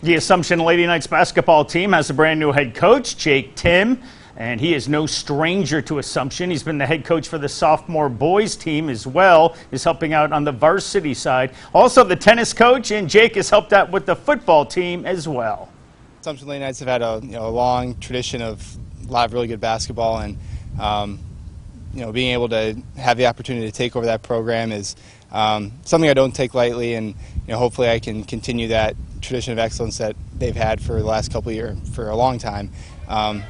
The Assumption Lady Knights basketball team has a brand new head coach, Timm, and he is no stranger to Assumption. He's been the head coach for the sophomore boys team as well, is helping out on the varsity side. Also the tennis coach, and Jake has helped out with the football team as well. Assumption Lady Knights have had a long tradition of a lot of really good basketball, and being able to have the opportunity to take over that program is something I don't take lightly, and hopefully I can continue that tradition of excellence that they've had for the last couple of years, for a long time. It's a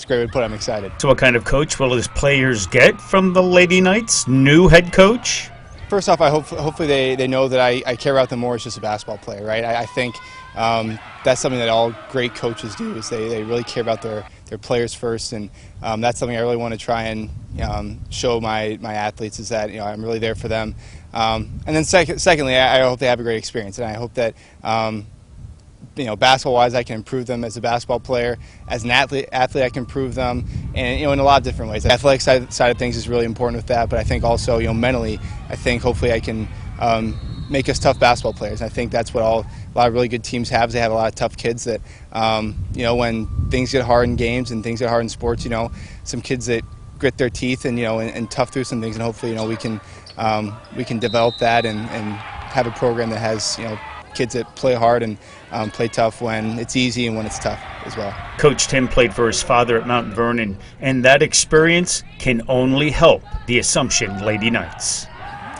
great way to put it. I'm excited. So what kind of coach will his players get from the Lady Knights' new head coach? First off, hopefully they know that I care about them more as just a basketball player, right? I think that's something that all great coaches do, is they really care about their players first, and that's something I really want to try and show my athletes, is that I'm really there for them. And then secondly, I hope they have a great experience, and I hope that basketball-wise, I can improve them as a basketball player. As an athlete, I can improve them, and in a lot of different ways. The athletic side of things is really important with that, but I think also, mentally, I think hopefully I can make us tough basketball players. And I think that's what a lot of really good teams have. They have a lot of tough kids that, when things get hard in games and things get hard in sports, some kids that grit their teeth and tough through some things, and hopefully, we can develop that and have a program that has, kids that play hard and play tough when it's easy and when it's tough as well. Coach Timm played for his father at Mount Vernon, and that experience can only help the Assumption Lady Knights.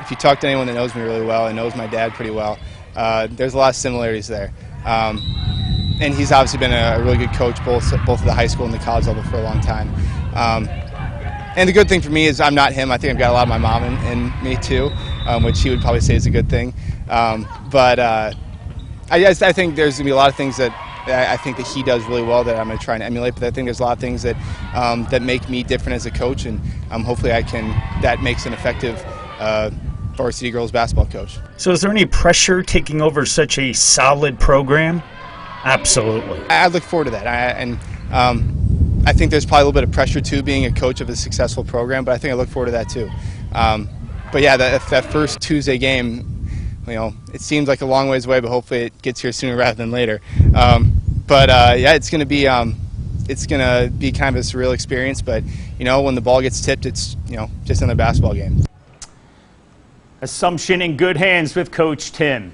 If you talk to anyone that knows me really well and knows my dad pretty well, there's a lot of similarities there. And he's obviously been a really good coach both at the high school and the college level for a long time. And the good thing for me is I'm not him. I think I've got a lot of my mom in me too, which he would probably say is a good thing. I think there's going to be a lot of things that I think that he does really well that I'm going to try and emulate, but I think there's a lot of things that that make me different as a coach, and hopefully that makes an effective varsity girls basketball coach. So is there any pressure taking over such a solid program? Absolutely. I look forward to that, I think there's probably a little bit of pressure too, being a coach of a successful program, but I think I look forward to that too. But yeah, that first Tuesday game, it seems like a long ways away, but hopefully it gets here sooner rather than later. Yeah, it's going to be kind of a surreal experience. But when the ball gets tipped, it's just another basketball game. Assumption in good hands with Coach Timm.